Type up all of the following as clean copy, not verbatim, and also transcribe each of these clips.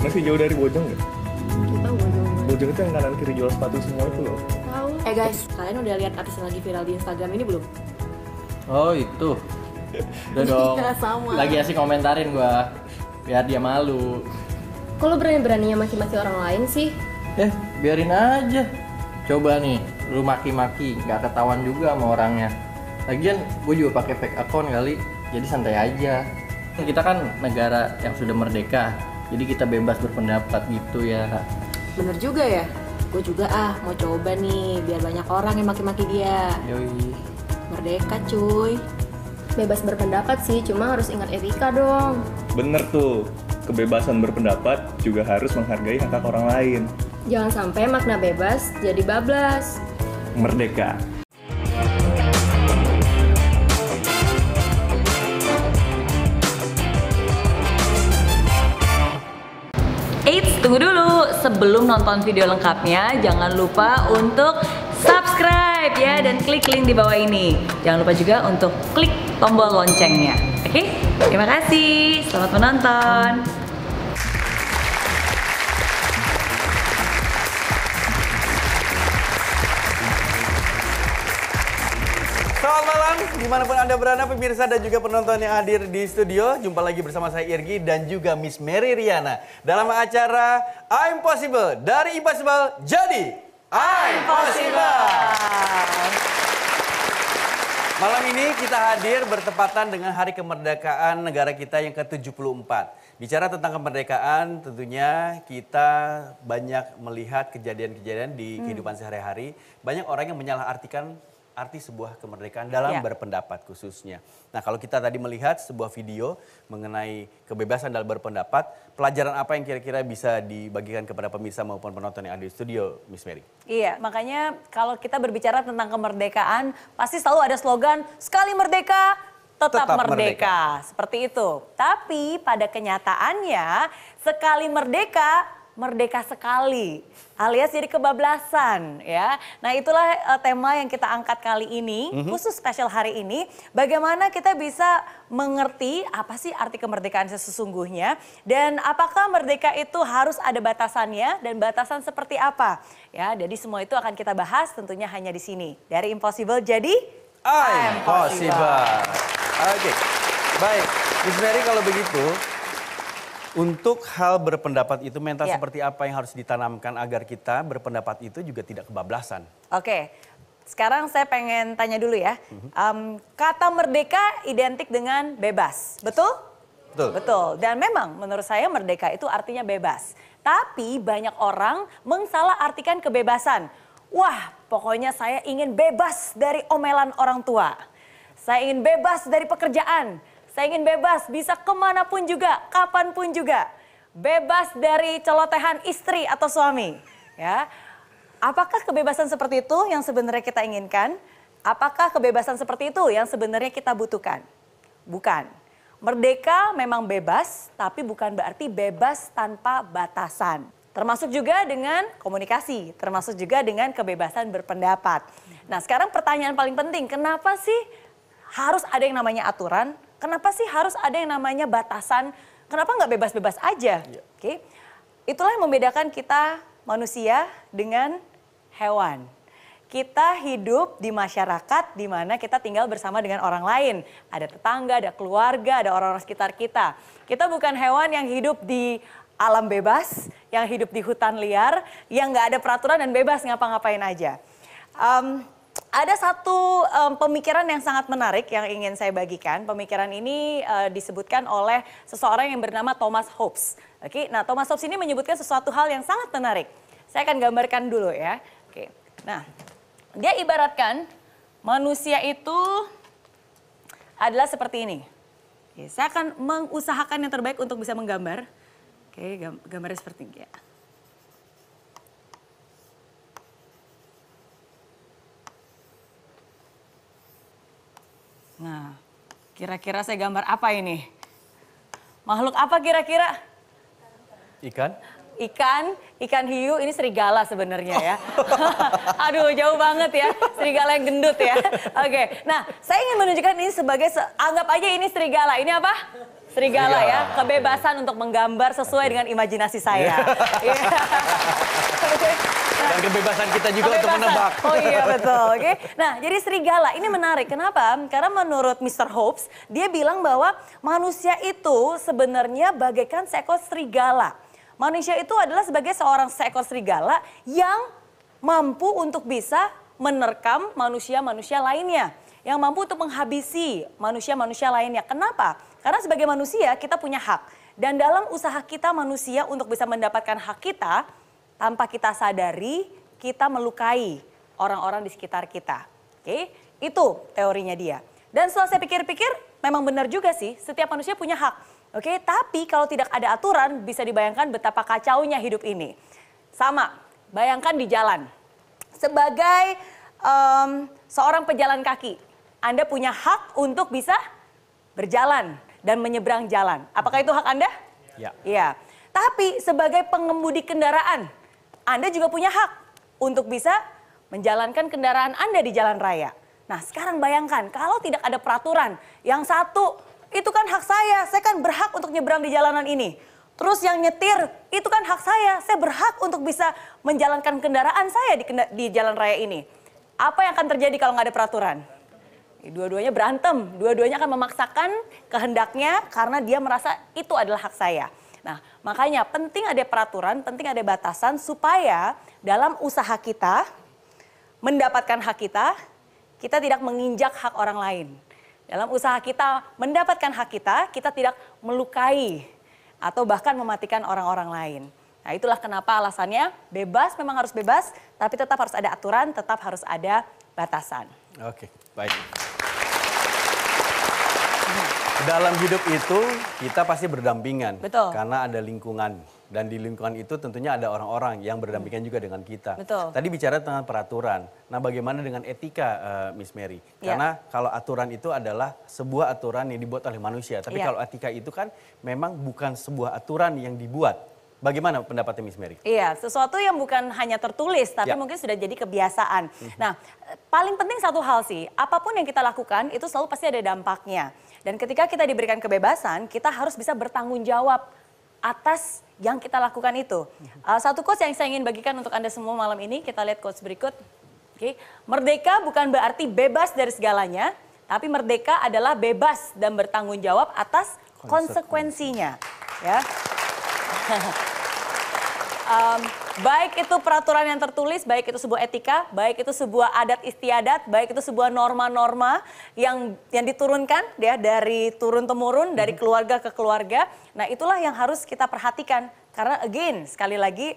Masih jauh dari Bojong nggak? Kita Bojong. Bojong itu yang kanan kiri jual sepatu semua itu loh. Tahu. Guys, kalian udah lihat artis yang lagi viral di Instagram ini belum? Oh itu. Udah dong. Iya, sama. Lagi asik komentarin gua. Biar dia malu. Kok lo berani-beraninya maki-maki orang lain sih? Biarin aja. Coba nih, lu maki-maki, nggak ketahuan juga sama orangnya. Lagian gue juga pakai fake account kali, jadi santai aja. Kita kan negara yang sudah merdeka, jadi kita bebas berpendapat gitu ya. Bener juga ya? Gue juga mau coba nih, biar banyak orang yang maki-maki dia. Yoi. Merdeka cuy. Bebas berpendapat sih, cuma harus ingat etika dong. Bener tuh, kebebasan berpendapat juga harus menghargai hak orang lain. Jangan sampai makna bebas jadi bablas. Merdeka. Eits, tunggu dulu. Sebelum nonton video lengkapnya, jangan lupa untuk subscribe ya dan klik link di bawah ini. Jangan lupa juga untuk klik tombol loncengnya. Oke? Terima kasih. Selamat menonton. Selamat malam, dimanapun Anda berada, pemirsa dan juga penonton yang hadir di studio. Jumpa lagi bersama saya Irgi dan juga Miss Mary Riana dalam acara I'm Possible. Dari Impossible jadi I'm Possible. Malam ini kita hadir bertepatan dengan Hari Kemerdekaan negara kita yang ke-74. Bicara tentang kemerdekaan, tentunya kita banyak melihat kejadian-kejadian di kehidupan sehari-hari. Banyak orang yang menyalahartikan arti sebuah kemerdekaan dalam berpendapat khususnya. Nah, kalau kita tadi melihat sebuah video mengenai kebebasan dalam berpendapat, pelajaran apa yang kira-kira bisa dibagikan kepada pemirsa maupun penonton yang ada di studio, Miss Mary? Iya, makanya kalau kita berbicara tentang kemerdekaan, pasti selalu ada slogan, sekali merdeka, tetap merdeka. Seperti itu. Tapi pada kenyataannya, sekali merdeka, merdeka sekali. Alias jadi kebablasan ya. Nah itulah tema yang kita angkat kali ini, khusus spesial hari ini. Bagaimana kita bisa mengerti apa sih arti kemerdekaan sesungguhnya. Dan apakah merdeka itu harus ada batasannya dan batasan seperti apa. Ya, jadi semua itu akan kita bahas tentunya hanya di sini. Dari Impossible jadi I'm Possible. Oke, baik. Miss Mary kalau begitu, untuk hal berpendapat itu mental seperti apa yang harus ditanamkan agar kita berpendapat itu juga tidak kebablasan? Oke, sekarang saya pengen tanya dulu ya. Kata merdeka identik dengan bebas, betul? Betul. Betul, dan memang menurut saya merdeka itu artinya bebas. Tapi banyak orang mensalahartikan kebebasan. Wah, pokoknya saya ingin bebas dari omelan orang tua. Saya ingin bebas dari pekerjaan. Saya ingin bebas, bisa kemanapun juga, kapanpun juga. Bebas dari celotehan istri atau suami. Ya. Apakah kebebasan seperti itu yang sebenarnya kita inginkan? Apakah kebebasan seperti itu yang sebenarnya kita butuhkan? Bukan. Merdeka memang bebas, tapi bukan berarti bebas tanpa batasan. Termasuk juga dengan komunikasi, termasuk juga dengan kebebasan berpendapat. Nah sekarang pertanyaan paling penting, kenapa sih harus ada yang namanya aturan? Kenapa sih harus ada yang namanya batasan? Kenapa nggak bebas-bebas aja? Oke, itulah yang membedakan kita manusia dengan hewan. Kita hidup di masyarakat di mana kita tinggal bersama dengan orang lain. Ada tetangga, ada keluarga, ada orang-orang sekitar kita. Kita bukan hewan yang hidup di alam bebas, yang hidup di hutan liar, yang nggak ada peraturan dan bebas ngapa-ngapain aja. Ada satu pemikiran yang sangat menarik yang ingin saya bagikan. Pemikiran ini disebutkan oleh seseorang yang bernama Thomas Hobbes. Oke, nah Thomas Hobbes ini menyebutkan sesuatu hal yang sangat menarik. Saya akan gambarkan dulu ya. Oke, nah dia ibaratkan manusia itu adalah seperti ini. Oke, saya akan mengusahakan yang terbaik untuk bisa menggambar. Oke, gambarnya seperti ini ya. Nah, kira-kira saya gambar apa ini? Makhluk apa kira-kira? Ikan? Ikan hiu, ini serigala sebenarnya ya. Aduh, jauh banget ya, serigala yang gendut ya. Oke, nah saya ingin menunjukkan ini sebagai, anggap aja ini serigala. Ini apa? Serigala ya, kebebasan untuk menggambar sesuai dengan imajinasi saya. Iya. Dan kebebasan kita juga untuk menebak. Oh iya betul, oke. Nah jadi serigala ini menarik, kenapa? Karena menurut Mr. Hobbes, dia bilang bahwa manusia itu sebenarnya bagaikan seekor serigala. Manusia itu adalah sebagai seekor serigala yang mampu untuk bisa menerkam manusia-manusia lainnya. Yang mampu untuk menghabisi manusia-manusia lainnya. Kenapa? Karena sebagai manusia kita punya hak. Dan dalam usaha kita manusia untuk bisa mendapatkan hak kita, tanpa kita sadari, kita melukai orang-orang di sekitar kita. Oke, itu teorinya dia. Dan setelah saya pikir-pikir, memang benar juga sih, setiap manusia punya hak. Oke, tapi kalau tidak ada aturan, bisa dibayangkan betapa kacaunya hidup ini. Sama, bayangkan di jalan. Sebagai seorang pejalan kaki, Anda punya hak untuk bisa berjalan dan menyeberang jalan. Apakah itu hak Anda? Ya. Iya. Tapi sebagai pengemudi kendaraan, Anda juga punya hak untuk bisa menjalankan kendaraan Anda di jalan raya. Nah sekarang bayangkan kalau tidak ada peraturan, yang satu itu kan hak saya kan berhak untuk nyebrang di jalanan ini. Terus yang nyetir itu kan hak saya berhak untuk bisa menjalankan kendaraan saya di jalan raya ini. Apa yang akan terjadi kalau nggak ada peraturan? Dua-duanya berantem, dua-duanya akan memaksakan kehendaknya karena dia merasa itu adalah hak saya. Nah, makanya penting ada peraturan, penting ada batasan supaya dalam usaha kita mendapatkan hak kita tidak menginjak hak orang lain. Dalam usaha kita mendapatkan hak kita tidak melukai atau bahkan mematikan orang-orang lain. Nah, itulah kenapa alasannya bebas memang harus bebas, tapi tetap harus ada aturan, tetap harus ada batasan. Oke, baik. Dalam hidup itu kita pasti berdampingan. Betul. Karena ada lingkungan. Dan di lingkungan itu tentunya ada orang-orang yang berdampingan juga dengan kita. Betul. Tadi bicara tentang peraturan. Nah bagaimana dengan etika Miss Mary? Karena kalau aturan itu adalah sebuah aturan yang dibuat oleh manusia. Tapi kalau etika itu kan memang bukan sebuah aturan yang dibuat. Bagaimana pendapatnya Miss Mary? Iya, sesuatu yang bukan hanya tertulis, tapi mungkin sudah jadi kebiasaan. Nah, paling penting satu hal sih, apapun yang kita lakukan itu selalu pasti ada dampaknya. Dan ketika kita diberikan kebebasan, kita harus bisa bertanggung jawab atas yang kita lakukan itu. Satu quotes yang saya ingin bagikan untuk Anda semua malam ini, kita lihat quotes berikut. Oke, merdeka bukan berarti bebas dari segalanya, tapi merdeka adalah bebas dan bertanggung jawab atas konsekuensinya. Ya. Baik itu peraturan yang tertulis, baik itu sebuah etika, baik itu sebuah adat istiadat, baik itu sebuah norma-norma yang diturunkan ya dari turun-temurun, dari keluarga ke keluarga. Nah itulah yang harus kita perhatikan. Karena again, sekali lagi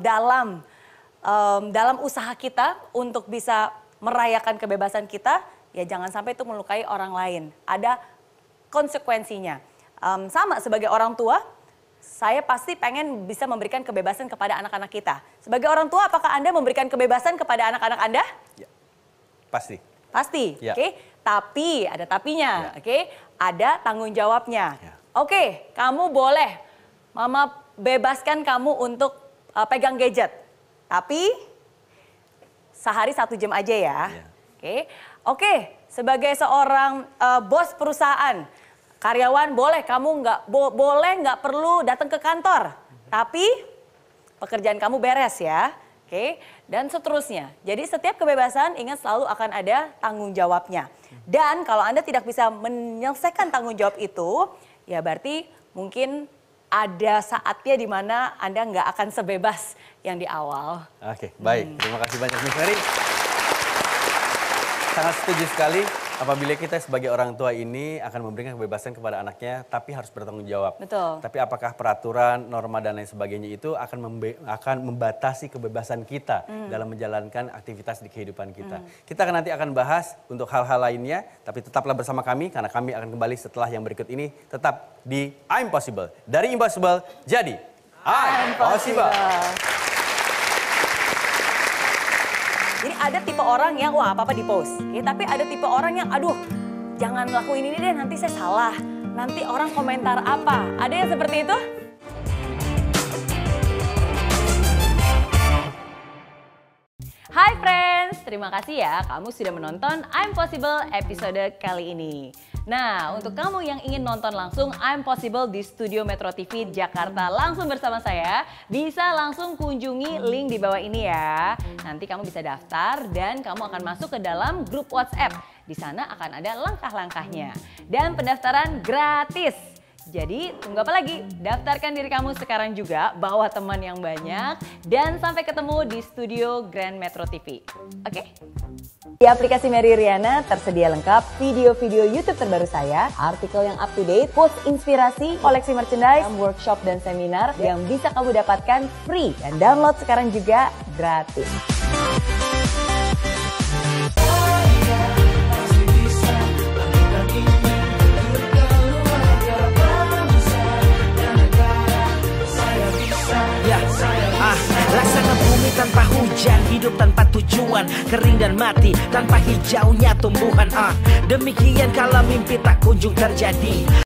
dalam usaha kita untuk bisa merayakan kebebasan kita, ya jangan sampai itu melukai orang lain. Ada konsekuensinya. Sama sebagai orang tua, saya pasti pengen bisa memberikan kebebasan kepada anak-anak kita. Sebagai orang tua, apakah Anda memberikan kebebasan kepada anak-anak Anda? Ya, pasti. Pasti, Ya. Oke. Tapi, ada tapinya, oke. Ada tanggung jawabnya. Ya. Oke, kamu boleh, Mama bebaskan kamu untuk pegang gadget. Tapi, sehari 1 jam aja ya. Ya. Oke, sebagai seorang bos perusahaan, karyawan boleh kamu nggak perlu datang ke kantor, tapi pekerjaan kamu beres ya, oke? Dan seterusnya. Jadi setiap kebebasan ingat selalu akan ada tanggung jawabnya. Dan kalau Anda tidak bisa menyelesaikan tanggung jawab itu, ya berarti mungkin ada saatnya di mana Anda nggak akan sebebas yang di awal. Oke, baik. Terima kasih banyak Miss Mary. Sangat setuju sekali. Apabila kita sebagai orang tua ini akan memberikan kebebasan kepada anaknya, tapi harus bertanggung jawab. Betul. Tapi apakah peraturan, norma dan lain sebagainya itu akan membatasi kebebasan kita dalam menjalankan aktivitas di kehidupan kita? Kita nanti akan bahas untuk hal-hal lainnya, tapi tetaplah bersama kami karena kami akan kembali setelah yang berikut ini tetap di I'm Possible. Dari Impossible jadi I'm Possible. Jadi ada tipe orang yang wah apa-apa di post, tapi ada tipe orang yang aduh jangan lakuin ini deh nanti saya salah, nanti orang komentar apa. Ada yang seperti itu? Hai friends, terima kasih ya kamu sudah menonton I'm Possible episode kali ini. Nah, untuk kamu yang ingin nonton langsung I'm Possible di Studio Metro TV Jakarta langsung bersama saya, bisa langsung kunjungi link di bawah ini ya. Nanti kamu bisa daftar dan kamu akan masuk ke dalam grup WhatsApp. Di sana akan ada langkah-langkahnya. Dan pendaftaran gratis. Jadi tunggu apa lagi? Daftarkan diri kamu sekarang juga, bawa teman yang banyak, dan sampai ketemu di studio Grand Metro TV. Oke? Di aplikasi Mary Riana tersedia lengkap video-video YouTube terbaru saya, artikel yang up to date, post inspirasi, koleksi merchandise, workshop dan seminar yang bisa kamu dapatkan free. Dan download sekarang juga gratis. Laksana bumi tanpa hujan, hidup tanpa tujuan, kering dan mati tanpa hijaunya tumbuhan. Demikian kalau mimpi tak kunjung terjadi.